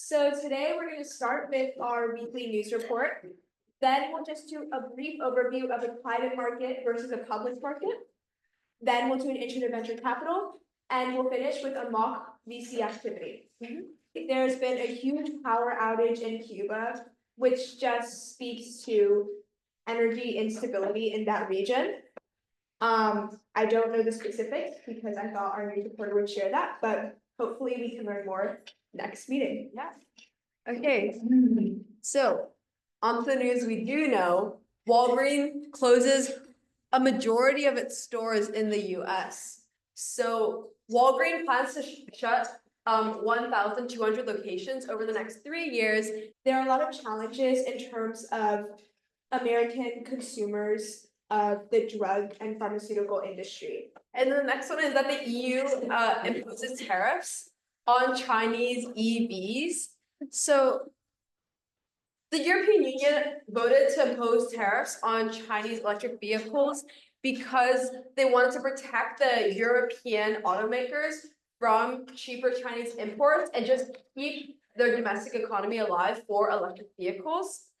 So today we're going to start with our weekly news report. Then we'll just do a brief overview of a private market versus a public market. Then we'll do an intro to venture capital, and we'll finish with a mock VC activity. There's been a huge power outage in Cuba, which just speaks to energy instability in that region. I don't know the specifics because I thought our news reporter would share that, but hopefully we can learn more next meeting. Yeah. Okay. So on to the news we do know. Walgreens closes a majority of its stores in the US. So Walgreens plans to shut 1,200 locations over the next 3 years. There are a lot of challenges in terms of American consumers of the drug and pharmaceutical industry. And the next one is that the EU imposes tariffs on Chinese EVs. So the European Union voted to impose tariffs on Chinese electric vehicles because they wanted to protect the European automakers from cheaper Chinese imports and just keep their domestic economy alive for electric vehicles.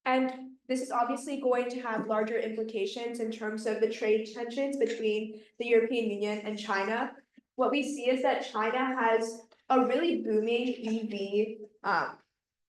And this is obviously going to have larger implications in terms of the trade tensions between the European Union and China. What we see is that China has a really booming EV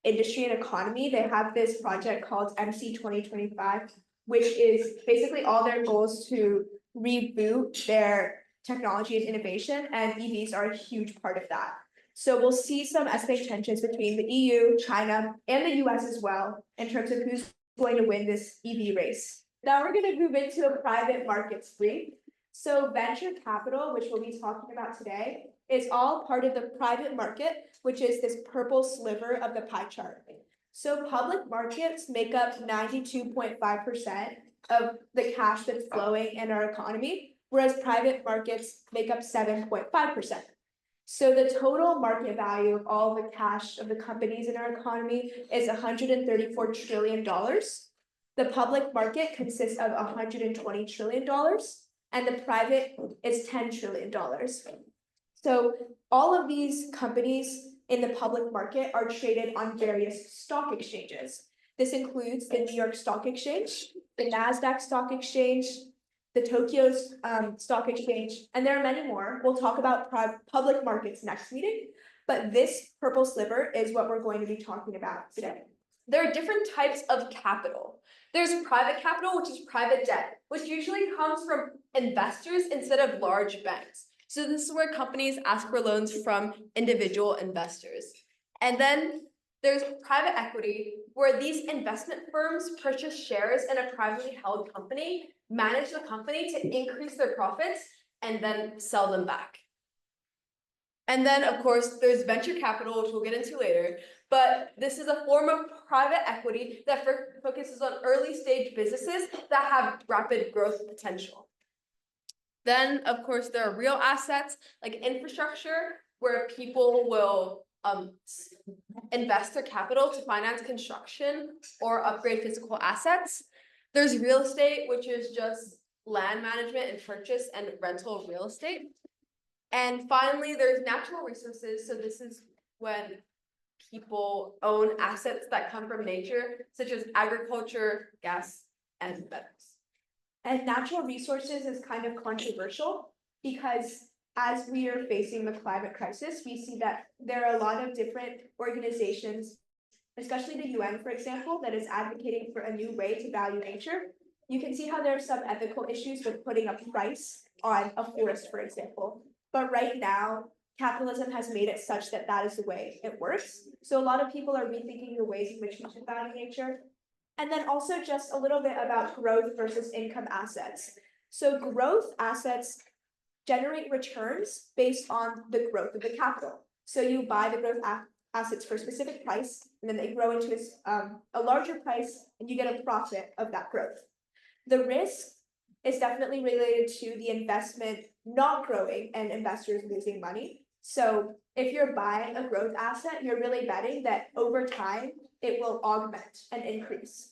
industry and economy. They have this project called MC 2025, which is basically all their goals to reboot their technology and innovation, and EVs are a huge part of that. So we'll see some ethnic tensions between the EU, China, and the US as well in terms of who's going to win this EV race. Now we're going to move into a private markets brief. So venture capital, which we'll be talking about today, is all part of the private market, which is this purple sliver of the pie chart. So public markets make up 92.5% of the cash that's flowing in our economy, whereas private markets make up 7.5%. So the total market value of all the cash of the companies in our economy is $134 trillion. The public market consists of $120 trillion, and the private is $10 trillion. So all of these companies in the public market are traded on various stock exchanges. This includes the New York Stock Exchange, the NASDAQ Stock Exchange, the Tokyo Stock Exchange, and there are many more. We'll talk about public markets next meeting, but this purple sliver is what we're going to be talking about today. There are different types of capital. There's private capital, which is private debt, which usually comes from investors instead of large banks. So this is where companies ask for loans from individual investors. And then there's private equity, where these investment firms purchase shares in a privately held company, manage the company to increase their profits, and then sell them back. And then, of course, there's venture capital, which we'll get into later, but this is a form of private equity that focuses on early stage businesses that have rapid growth potential. Then, of course, there are real assets like infrastructure, where people will invest their capital to finance construction or upgrade physical assets. There's real estate, which is just land management and purchase and rental of real estate. And finally, there's natural resources. So this is when people own assets that come from nature, such as agriculture, gas, and metals. And natural resources is kind of controversial because as we are facing the climate crisis, we see that there are a lot of different organizations, especially the UN, for example, that is advocating for a new way to value nature. You can see how there are some ethical issues with putting a price on a forest, for example. But right now, capitalism has made it such that that is the way it works. So a lot of people are rethinking the ways in which we should value nature. And then also just a little bit about growth versus income assets. So growth assets generate returns based on the growth of the capital. So you buy the growth assets for a specific price, and then they grow into a larger price, and you get a profit of that growth. The risk is definitely related to the investment not growing and investors losing money. So if you're buying a growth asset, you're really betting that over time, it will augment and increase.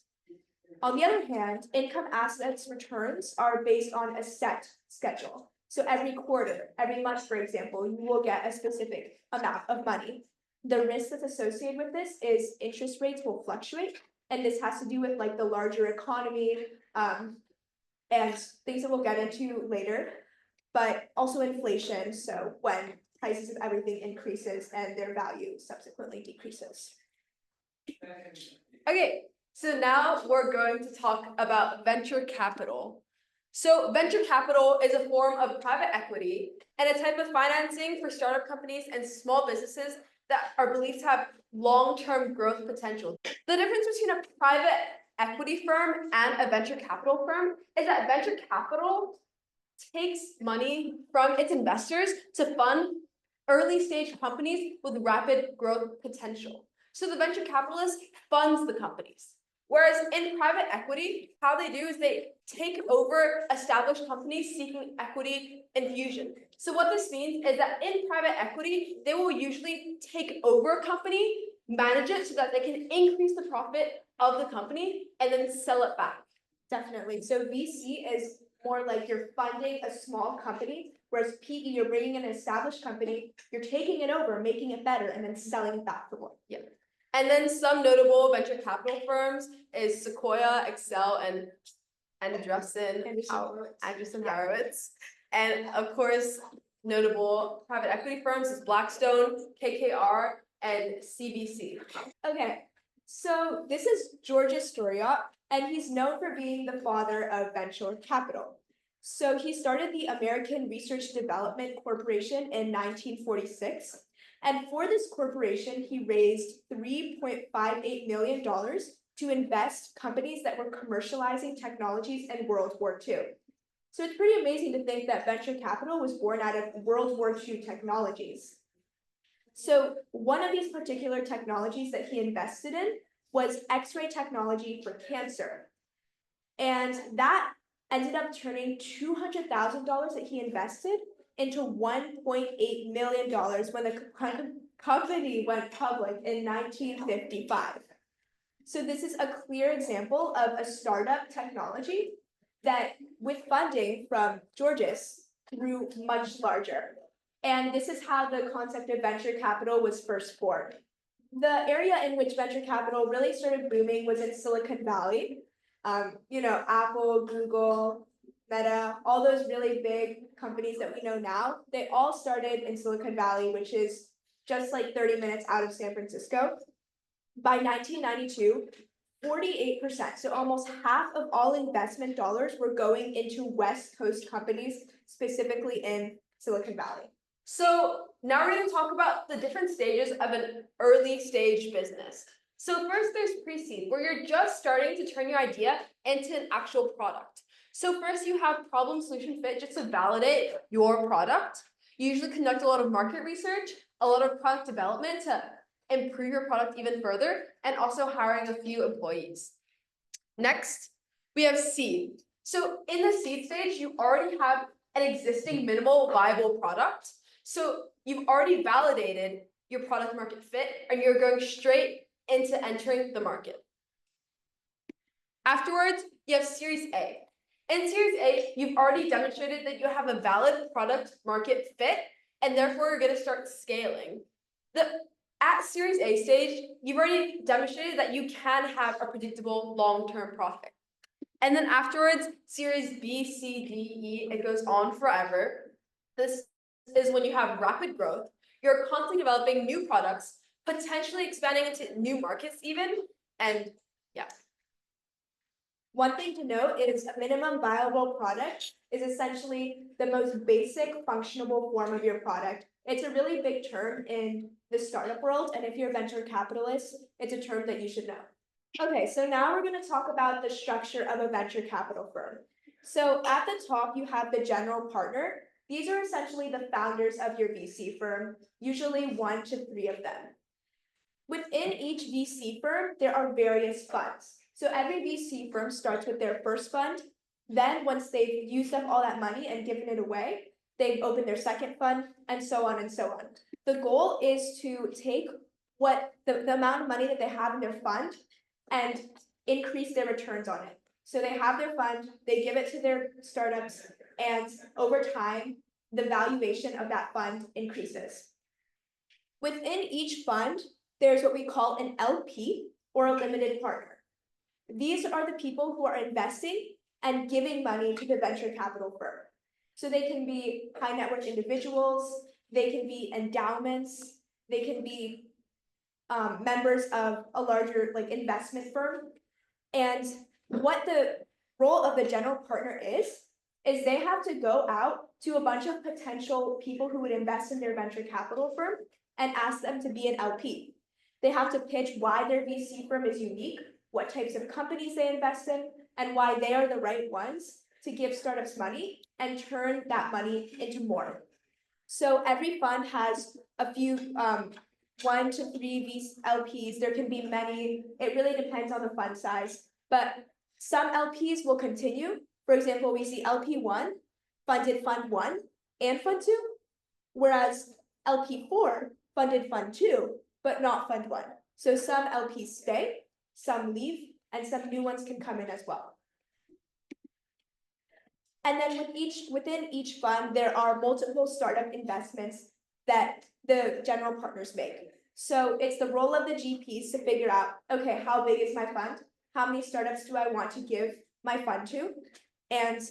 On the other hand, income assets returns are based on a set schedule. So every quarter, every month, for example, you will get a specific amount of money. The risk that's associated with this is interest rates will fluctuate, and this has to do with like the larger economy, and things that we'll get into later, but also inflation, so when prices of everything increases and their value subsequently decreases. Okay, so now we're going to talk about venture capital. So venture capital is a form of private equity and a type of financing for startup companies and small businesses that are believed to have long-term growth potential. The difference between a private equity firm and a venture capital firm is that venture capital takes money from its investors to fund early stage companies with rapid growth potential. So the venture capitalist funds the companies. Whereas in private equity, how they do is they take over established companies seeking equity infusion. So what this means is that in private equity, they will usually take over a company, manage it so that they can increase the profit of the company and then sell it back. Definitely. So VC is more like you're funding a small company, whereas PE, you're bringing in an established company, you're taking it over, making it better, and then selling it back for more. Yeah. And then some notable venture capital firms is Sequoia, Excel, and Andreessen Horowitz. And of course, notable private equity firms is Blackstone, KKR, and CVC. Okay, so this is Georges Storiot, and he's known for being the father of venture capital. So he started the American Research Development Corporation in 1946. And for this corporation, he raised $3.58 million to invest companies that were commercializing technologies in World War II. So it's pretty amazing to think that venture capital was born out of World War II technologies. So one of these particular technologies that he invested in was X-ray technology for cancer. And that ended up turning $200,000 that he invested into $1.8 million when the company went public in 1955. So this is a clear example of a startup technology that, with funding from Georges, grew much larger. And this is how the concept of venture capital was first formed. The area in which venture capital really started booming was in Silicon Valley. Apple, Google, Meta, all those really big companies that we know now, they all started in Silicon Valley, which is just like 30 minutes out of San Francisco. By 1992, 48%, so almost half of all investment dollars were going into West Coast companies, specifically in Silicon Valley. So now we're going to talk about the different stages of an early stage business. So first there's pre-seed, where you're just starting to turn your idea into an actual product. So first you have problem solution fit just to validate your product. You usually conduct a lot of market research, a lot of product development to improve your product even further, and also hiring a few employees. Next, we have seed. So in the seed stage, you already have an existing minimal viable product. So you've already validated your product market fit, and you're going straight into entering the market. Afterwards, you have Series A. In Series A, you've already demonstrated that you have a valid product market fit, and therefore you're going to start scaling. At Series A stage, you've already demonstrated that you can have a predictable long-term profit. And then afterwards, Series B, C, D, E, it goes on forever. This is when you have rapid growth. You're constantly developing new products, potentially expanding into new markets even, and yeah. One thing to note is a minimum viable product is essentially the most basic functionable form of your product. It's a really big term in the startup world, and if you're a venture capitalist, it's a term that you should know. Okay, so now we're going to talk about the structure of a venture capital firm. So at the top, you have the general partner. These are essentially the founders of your VC firm, usually 1 to 3 of them. Within each VC firm, there are various funds. So every VC firm starts with their first fund. Then once they've used up all that money and given it away, they open their second fund, and so on and so on. The goal is to take what the amount of money that they have in their fund and increase their returns on it. So they have their fund, they give it to their startups, and over time, the valuation of that fund increases. Within each fund, there's what we call an LP, or a limited partner. These are the people who are investing and giving money to the venture capital firm. So they can be high net worth individuals, they can be endowments, they can be members of a larger investment firm. And what the role of the general partner is they have to go out to a bunch of potential people who would invest in their venture capital firm and ask them to be an LP. They have to pitch why their VC firm is unique, what types of companies they invest in, and why they are the right ones to give startups money and turn that money into more. So every fund has a few 1 to 3 LPs. There can be many. It really depends on the fund size. But some LPs will continue. For example, we see LP1 funded Fund 1 and Fund 2, whereas LP4 funded Fund 2, but not Fund 1. So some LPs stay, some leave, and some new ones can come in as well. And then within each fund, there are multiple startup investments that the general partners make. So it's the role of the GPs to figure out, okay, how big is my fund? How many startups do I want to give my fund to? And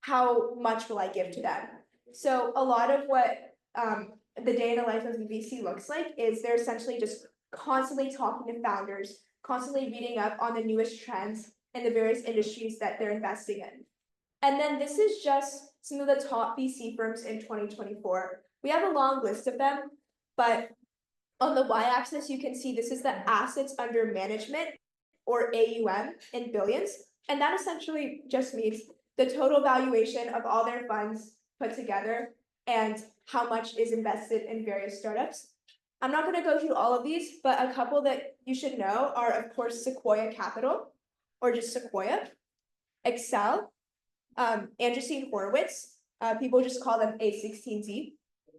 how much will I give to them? So a lot of what the day in the life of a VC looks like is they're essentially just constantly talking to founders, constantly reading up on the newest trends in the various industries that they're investing in. And then this is just some of the top VC firms in 2024. We have a long list of them, but on the y-axis, you can see this is the assets under management, or AUM, in billions. And that essentially just means the total valuation of all their funds put together and how much is invested in various startups. I'm not going to go through all of these, but a couple that you should know are, of course, Sequoia Capital, or just Sequoia, Excel, Andreessen Horowitz, people just call them A16Z.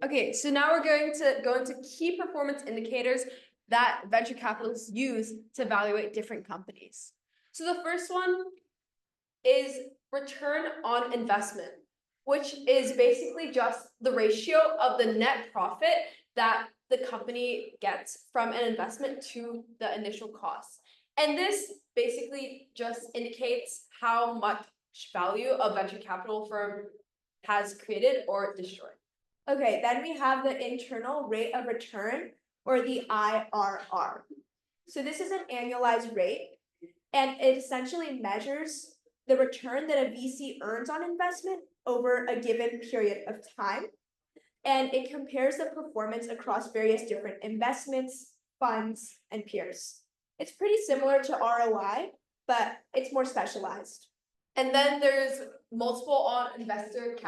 Okay, so now we're going to go into key performance indicators that venture capitalists use to evaluate different companies. So the first one is return on investment, which is basically just the ratio of the net profit that the company gets from an investment to the initial cost. And this basically just indicates how much value a venture capital firm has created or destroyed. Okay, then we have the internal rate of return, or the IRR. So this is an annualized rate, and it essentially measures the return that a VC earns on investment over a given period of time. And it compares the performance across various different investments, funds, and peers. It's pretty similar to ROI, but it's more specialized. And then there's multiple on invested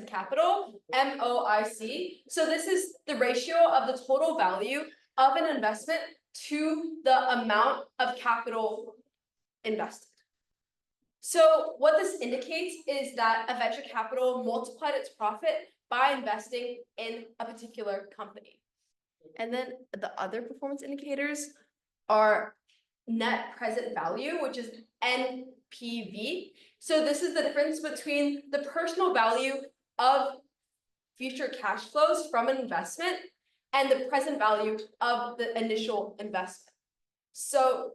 capital, MOIC. So this is the ratio of the total value of an investment to the amount of capital invested. So what this indicates is that a venture capital multiplied its profit by investing in a particular company. And then the other performance indicators are net present value, which is NPV. So this is the difference between the personal value of future cash flows from an investment and the present value of the initial investment. So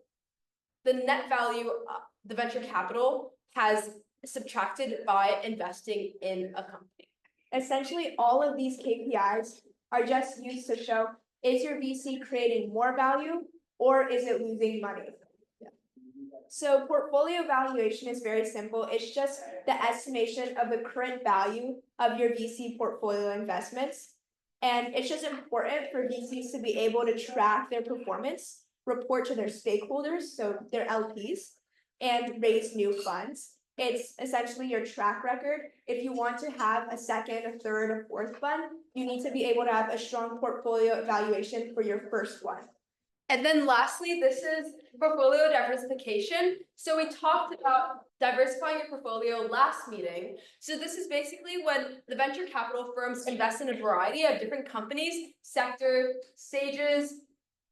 the net value the venture capital has subtracted by investing in a company. Essentially, all of these KPIs are just used to show, is your VC creating more value or is it losing money? So portfolio valuation is very simple. It's just the estimation of the current value of your VC portfolio investments. And it's just important for VCs to be able to track their performance, report to their stakeholders, so their LPs, and raise new funds. It's essentially your track record. If you want to have a second, a third, or fourth fund, you need to be able to have a strong portfolio evaluation for your first one. And then lastly, this is portfolio diversification. So we talked about diversifying your portfolio last meeting. So this is basically when the venture capital firms invest in a variety of different companies, sector, stages,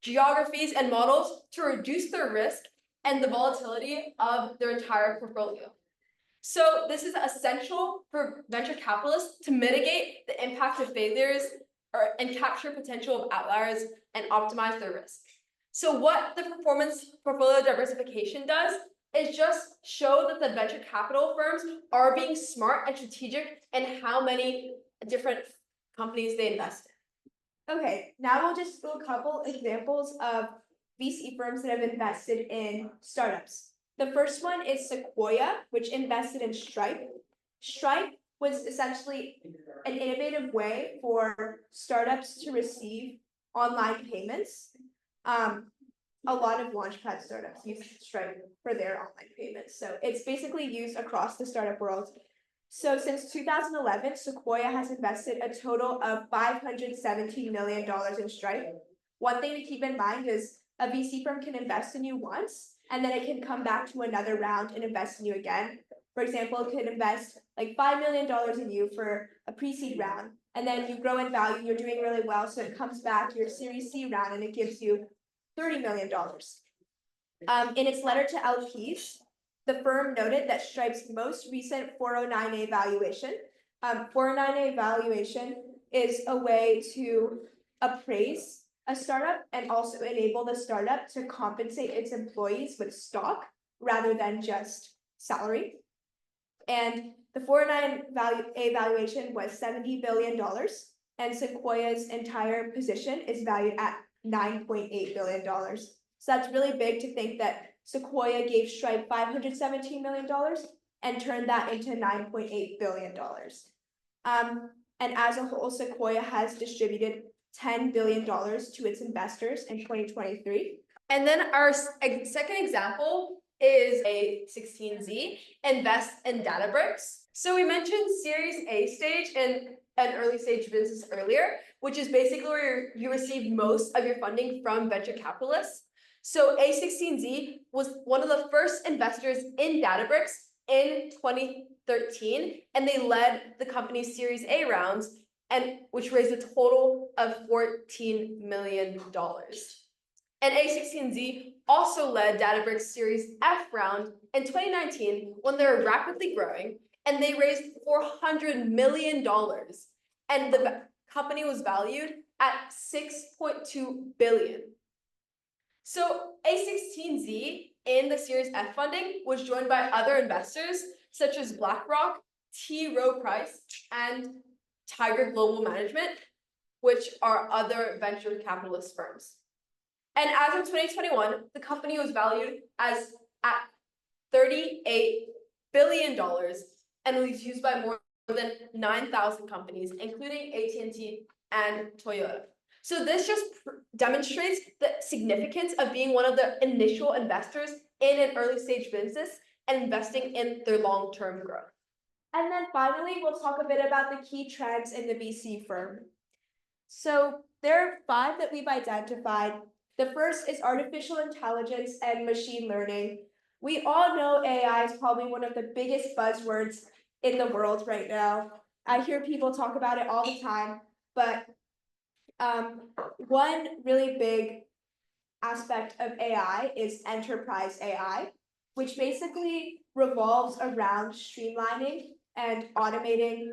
geographies, and models to reduce their risk and the volatility of their entire portfolio. So this is essential for venture capitalists to mitigate the impact of failures and capture potential of outliers and optimize their risk. So what the performance portfolio diversification does is just show that the venture capital firms are being smart and strategic in how many different companies they invest in. Okay, now we'll just do a couple examples of VC firms that have invested in startups. The first one is Sequoia, which invested in Stripe. Stripe was essentially an innovative way for startups to receive online payments. A lot of launchpad startups use Stripe for their online payments. So it's basically used across the startup world. So since 2011, Sequoia has invested a total of $517 million in Stripe. One thing to keep in mind is a VC firm can invest in you once, and then it can come back to another round and invest in you again. For example, it could invest like $5 million in you for a pre-seed round, and then you grow in value, you're doing really well, so it comes back your Series C round and it gives you $30 million. In its letter to LPs, the firm noted that Stripe's most recent 409A valuation, 409A valuation is a way to appraise a startup and also enable the startup to compensate its employees with stock rather than just salary. And the 409A valuation was $70 billion, and Sequoia's entire position is valued at $9.8 billion. So that's really big to think that Sequoia gave Stripe $517 million and turned that into $9.8 billion. And as a whole, Sequoia has distributed $10 billion to its investors in 2023. And then our second example is A16Z, invest in Databricks. So we mentioned Series A stage and an early stage business earlier, which is basically where you receive most of your funding from venture capitalists. So A16Z was one of the first investors in Databricks in 2013, and they led the company's Series A rounds, and which raised a total of $14 million. And A16Z also led Databricks Series F round in 2019 when they were rapidly growing, and they raised $400 million, and the company was valued at $6.2 billion. So A16Z in the Series F funding was joined by other investors such as BlackRock, T. Rowe Price, and Tiger Global Management, which are other venture capitalist firms. And as of 2021, the company was valued at $38 billion and was used by more than 9,000 companies, including AT&T and Toyota. So this just demonstrates the significance of being one of the initial investors in an early stage business and investing in their long-term growth. And then finally, we'll talk a bit about the key trends in the VC firm. So there are 5 that we've identified. The first is artificial intelligence and machine learning. We all know AI is probably one of the biggest buzzwords in the world right now. I hear people talk about it all the time, but one really big aspect of AI is enterprise AI, which basically revolves around streamlining and automating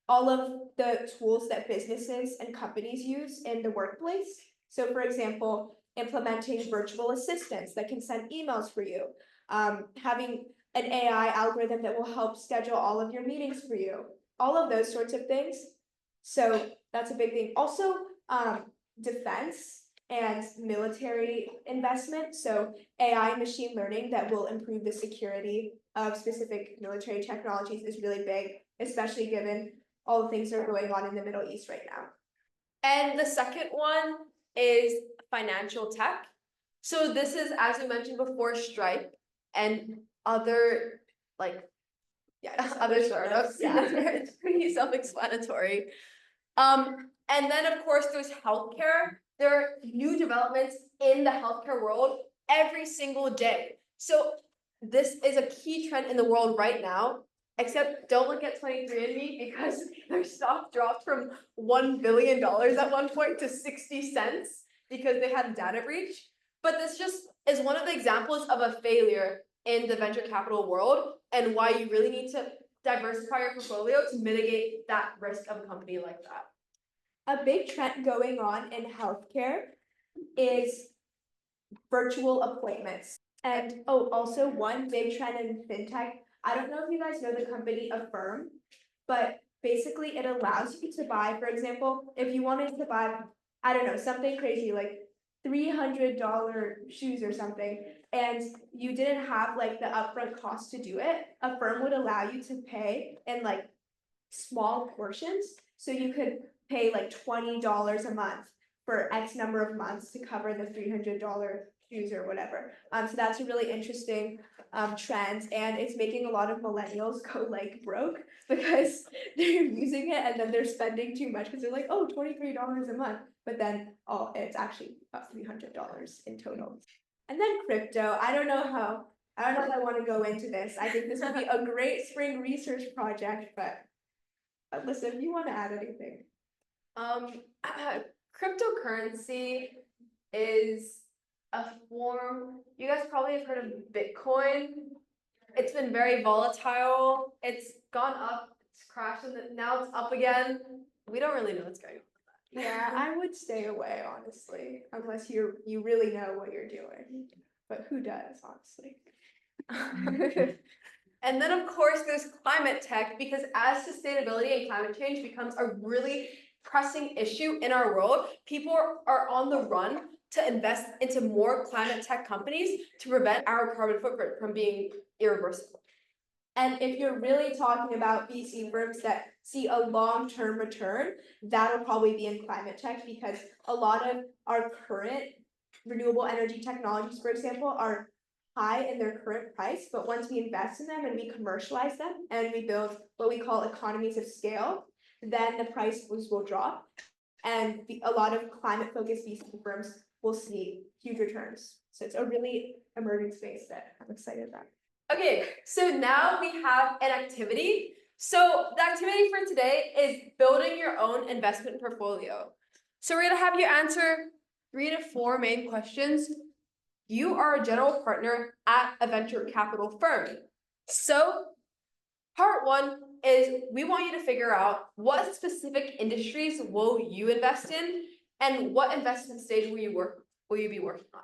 all of the tools that businesses and companies use in the workplace. So for example, implementing virtual assistants that can send emails for you, having an AI algorithm that will help schedule all of your meetings for you, all of those sorts of things. So that's a big thing. Also, defense and military investment. So AI and machine learning that will improve the security of specific military technologies is really big, especially given all the things that are going on in the Middle East right now. And the second one is financial tech. So this is, as we mentioned before, Stripe and other other startups. Yeah, it's pretty self-explanatory. And then of course there's healthcare. There are new developments in the healthcare world every single day. So this is a key trend in the world right now, except don't look at 23andMe because their stock dropped from $1 billion at one point to 60 cents because they had a data breach. But this just is one of the examples of a failure in the venture capital world and why you really need to diversify your portfolio to mitigate that risk of a company like that. A big trend going on in healthcare is virtual appointments. And also one big trend in fintech. I don't know if you guys know the company Affirm, but basically it allows you to buy, for example, if you wanted to buy, I don't know, something crazy like $300 shoes or something, and you didn't have like the upfront cost to do it, Affirm would allow you to pay in like small portions. So you could pay like $20 a month for X number of months to cover the $300 shoes or whatever. So that's a really interesting trend, and it's making a lot of millennials go like broke because they're using it and then they're spending too much because they're like, oh, $23 a month, but then it's actually about $300 in total. And then crypto, I don't know if I want to go into this. I think this would be a great spring research project, but listen, if you want to add anything. Cryptocurrency is a form, you guys probably have heard of Bitcoin. It's been very volatile. It's gone up, it's crashed, and then now it's up again. We don't really know what's going on. Yeah, I would stay away, honestly, unless you really know what you're doing. But who does, honestly? And then, of course, there's climate tech, because as sustainability and climate change becomes a really pressing issue in our world, people are on the run to invest into more climate tech companies to prevent our carbon footprint from being irreversible. And if you're really talking about VC firms that see a long-term return, that'll probably be in climate tech, because a lot of our current renewable energy technologies, for example, are high in their current price, but once we invest in them and we commercialize them and we build what we call economies of scale, then the prices will drop, and a lot of climate-focused VC firms will see huge returns. So it's a really emerging space that I'm excited about. Okay, so now we have an activity. So the activity for today is building your own investment portfolio. So we're gonna have you answer 3 to 4 main questions. You are a general partner at a venture capital firm. So part 1 is we want you to figure out what specific industries will you invest in and what investment stage will you be working on.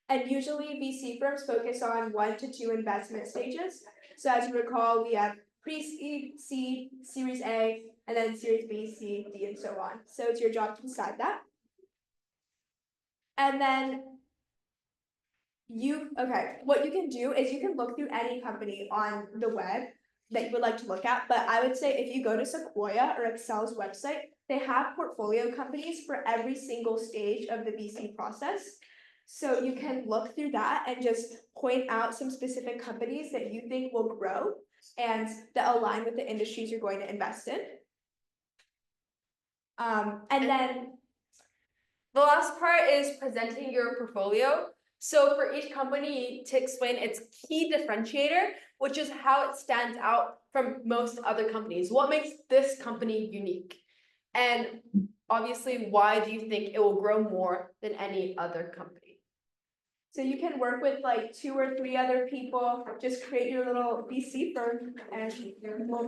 And usually VC firms focus on 1 to 2 investment stages. So as you recall, we have pre-seed, seed, Series A, and then Series B, C, D, and so on. So it's your job to decide that. And then what you can do is you can look through any company on the web that you would like to look at. But I would say if you go to Sequoia or Excel's website, they have portfolio companies for every single stage of the VC process. So you can look through that and just point out some specific companies that you think will grow and that align with the industries you're going to invest in. And then the last part is presenting your portfolio. So for each company to explain its key differentiator, which is how it stands out from most other companies. What makes this company unique? And obviously, why do you think it will grow more than any other company? So you can work with like 2 or 3 other people, just create your little VC firm and we'll